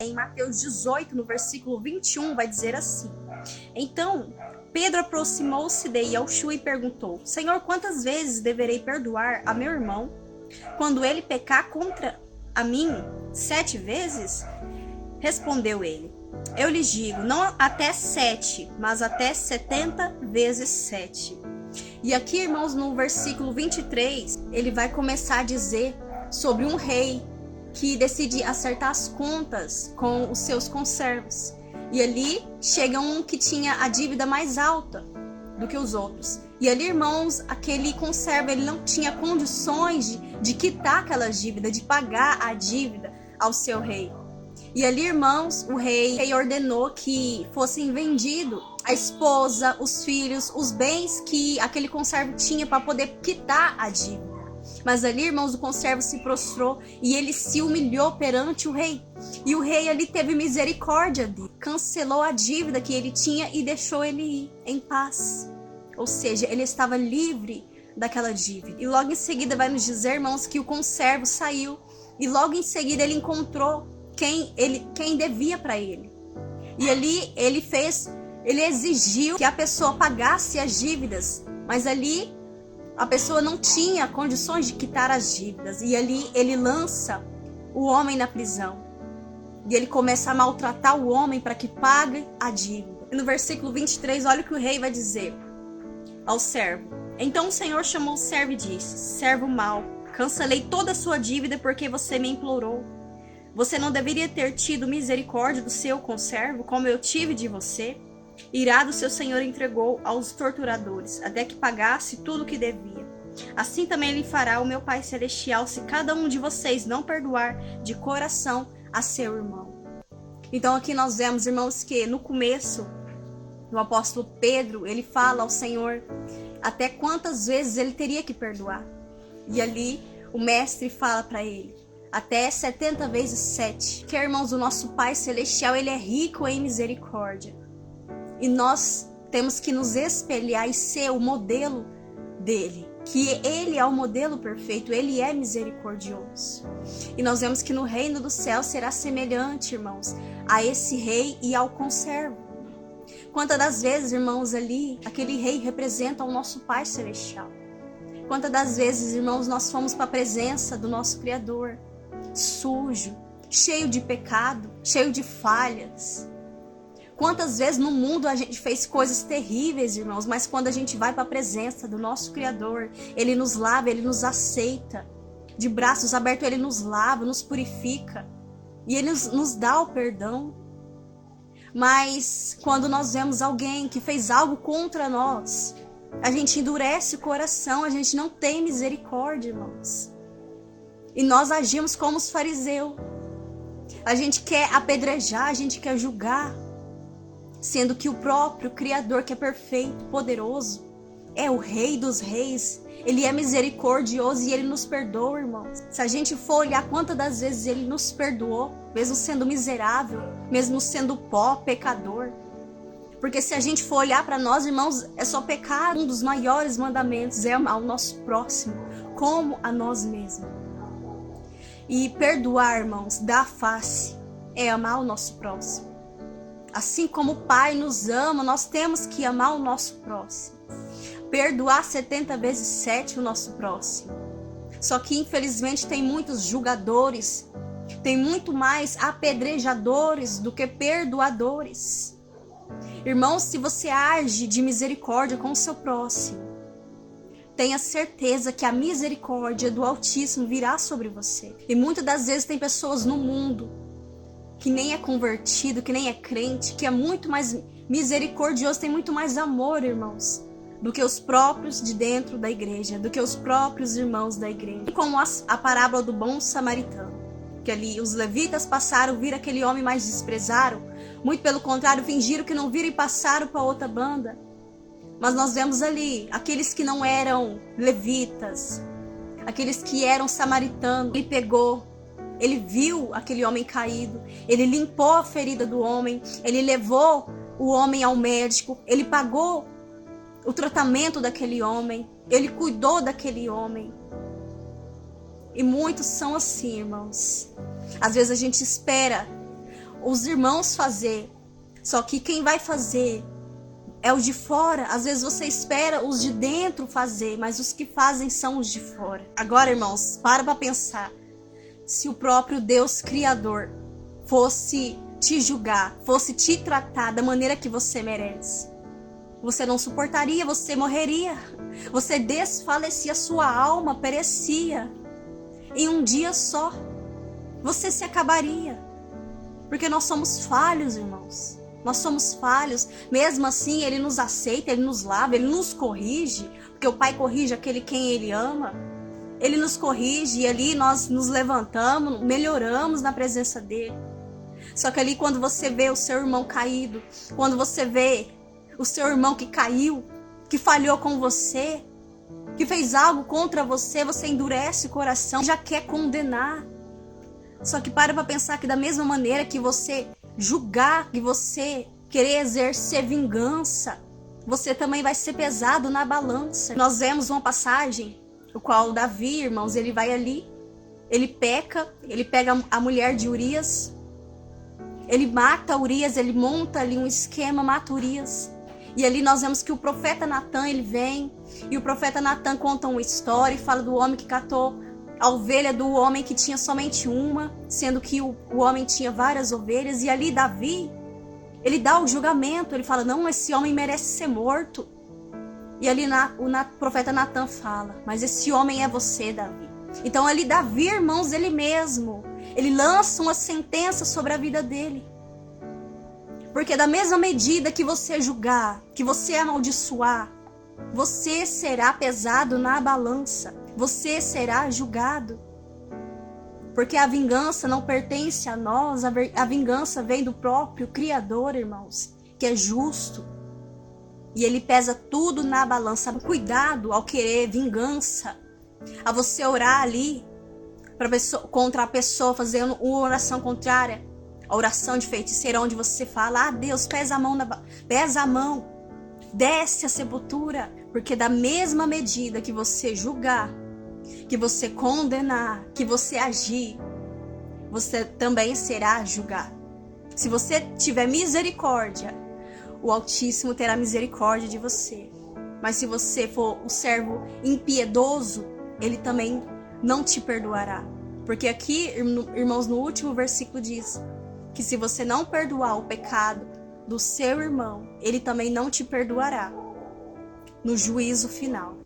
Em Mateus 18, no versículo 21, vai dizer assim: Então Pedro aproximou-se de Yoshua e perguntou: Senhor, quantas vezes deverei perdoar a meu irmão quando ele pecar contra a mim? 7 vezes? Respondeu ele: Eu lhes digo, não até 7, mas até 70 vezes 7. E aqui, irmãos, no versículo 23, ele vai começar a dizer sobre um rei que decide acertar as contas com os seus conservos. E ali chega um que tinha a dívida mais alta do que os outros. E ali, irmãos, aquele conservo, ele não tinha condições de quitar aquela dívida, de pagar a dívida ao seu rei. E ali, irmãos, o rei ordenou que fossem vendidos a esposa, os filhos, os bens que aquele conservo tinha para poder quitar a dívida. Mas ali, irmãos, o conservo se prostrou e ele se humilhou perante o rei. E o rei ali teve misericórdia dele, cancelou a dívida que ele tinha e deixou ele ir em paz. Ou seja, ele estava livre daquela dívida. E logo em seguida vai nos dizer, irmãos, que o conservo saiu e logo em seguida ele encontrou quem devia para ele. E ali ele exigiu que a pessoa pagasse as dívidas, mas ali a pessoa não tinha condições de quitar as dívidas. E ali ele lança o homem na prisão. E ele começa a maltratar o homem para que pague a dívida. E no versículo 23, olha o que o rei vai dizer ao servo. Então o Senhor chamou o servo e disse: Servo mau, cancelei toda a sua dívida porque você me implorou. Você não deveria ter tido misericórdia do seu conservo, como eu tive de você? Irado, seu senhor entregou aos torturadores, até que pagasse tudo o que devia. Assim também ele fará o meu Pai Celestial, se cada um de vocês não perdoar de coração a seu irmão. Então aqui nós vemos, irmãos, que no começo, o apóstolo Pedro, ele fala ao Senhor até quantas vezes ele teria que perdoar. E ali o mestre fala para ele: até 70 vezes 7. Que, irmãos, o nosso Pai Celestial, ele é rico em misericórdia. E nós temos que nos espelhar e ser o modelo dele. Que ele é o modelo perfeito, ele é misericordioso. E nós vemos que no reino do céu será semelhante, irmãos, a esse rei e ao conservo. Quantas das vezes, irmãos, ali, aquele rei representa o nosso Pai Celestial. Quantas das vezes, irmãos, nós fomos para a presença do nosso Criador, sujo, cheio de pecado, cheio de falhas. Quantas vezes no mundo a gente fez coisas terríveis, irmãos, mas quando a gente vai para a presença do nosso Criador, ele nos lava, ele nos aceita. De braços abertos, ele nos lava, nos purifica. E ele nos dá o perdão. Mas quando nós vemos alguém que fez algo contra nós, a gente endurece o coração, a gente não tem misericórdia, irmãos. E nós agimos como os fariseus. A gente quer apedrejar, a gente quer julgar. Sendo que o próprio Criador, que é perfeito, poderoso, é o Rei dos Reis. Ele é misericordioso e ele nos perdoa, irmãos. Se a gente for olhar quantas das vezes ele nos perdoou, mesmo sendo miserável, mesmo sendo pó, pecador. Porque se a gente for olhar para nós, irmãos, é só pecar. Um dos maiores mandamentos é amar o nosso próximo como a nós mesmos. E perdoar, irmãos, dar face, é amar o nosso próximo. Assim como o Pai nos ama, nós temos que amar o nosso próximo. Perdoar 70 vezes 7 o nosso próximo. Só que infelizmente tem muitos julgadores, tem muito mais apedrejadores do que perdoadores. Irmãos, se você age de misericórdia com o seu próximo, tenha certeza que a misericórdia do Altíssimo virá sobre você. E muitas das vezes tem pessoas no mundo que nem é convertido, que nem é crente, que é muito mais misericordioso, tem muito mais amor, irmãos, do que os próprios de dentro da igreja, do que os próprios irmãos da igreja. Como a parábola do bom samaritano, que ali os levitas passaram, viram aquele homem, mas desprezaram. Muito pelo contrário, fingiram que não viram e passaram para outra banda. Mas nós vemos ali, aqueles que não eram levitas, aqueles que eram samaritanos, ele pegou, ele viu aquele homem caído, ele limpou a ferida do homem, ele levou o homem ao médico, ele pagou o tratamento daquele homem, ele cuidou daquele homem. E muitos são assim, irmãos. Às vezes a gente espera os irmãos fazer. Só que quem vai fazer é o de fora. Às vezes você espera os de dentro fazer, mas os que fazem são os de fora. Agora, irmãos, para pensar. Se o próprio Deus Criador fosse te julgar, fosse te tratar da maneira que você merece, você não suportaria, você morreria. Você desfalecia, sua alma perecia. Em um dia só, você se acabaria. Porque nós somos falhos, irmãos. Nós somos falhos. Mesmo assim, Ele nos aceita, Ele nos lava, Ele nos corrige. Porque o Pai corrige aquele quem Ele ama. Ele nos corrige e ali nós nos levantamos, melhoramos na presença dEle. Só que ali quando você vê o seu irmão caído, quando você vê o seu irmão que caiu, que falhou com você, que fez algo contra você, você endurece o coração, já quer condenar. Só que para pensar que da mesma maneira que você julgar, que você querer exercer vingança, você também vai ser pesado na balança. Nós vemos uma passagem, o qual Davi, irmãos, ele vai ali, ele peca, ele pega a mulher de Urias, ele mata Urias, ele monta ali um esquema, mata Urias. E ali nós vemos que o profeta Natan, ele vem, e o profeta Natan conta uma história e fala do homem que catou a ovelha do homem que tinha somente uma, sendo que o homem tinha várias ovelhas. E ali Davi, ele dá o julgamento, ele fala, não, esse homem merece ser morto. E ali o profeta Natan fala, mas esse homem é você, Davi. Então ali Davi, irmãos, ele mesmo, ele lança uma sentença sobre a vida dele. Porque da mesma medida que você julgar, que você amaldiçoar, você será pesado na balança. Você será julgado. Porque a vingança não pertence a nós, a vingança vem do próprio Criador, irmãos, que é justo. E ele pesa tudo na balança. Cuidado ao querer vingança, a você orar ali contra a pessoa, fazendo uma oração contrária, a oração de feiticeiro, onde você fala, Deus, pesa a mão, desce a sepultura, porque da mesma medida que você julgar, que você condenar, que você agir, você também será julgado. Se você tiver misericórdia, o Altíssimo terá misericórdia de você. Mas se você for um servo impiedoso, Ele também não te perdoará. Porque aqui, irmãos, no último versículo diz que se você não perdoar o pecado do seu irmão, ele também não te perdoará no juízo final.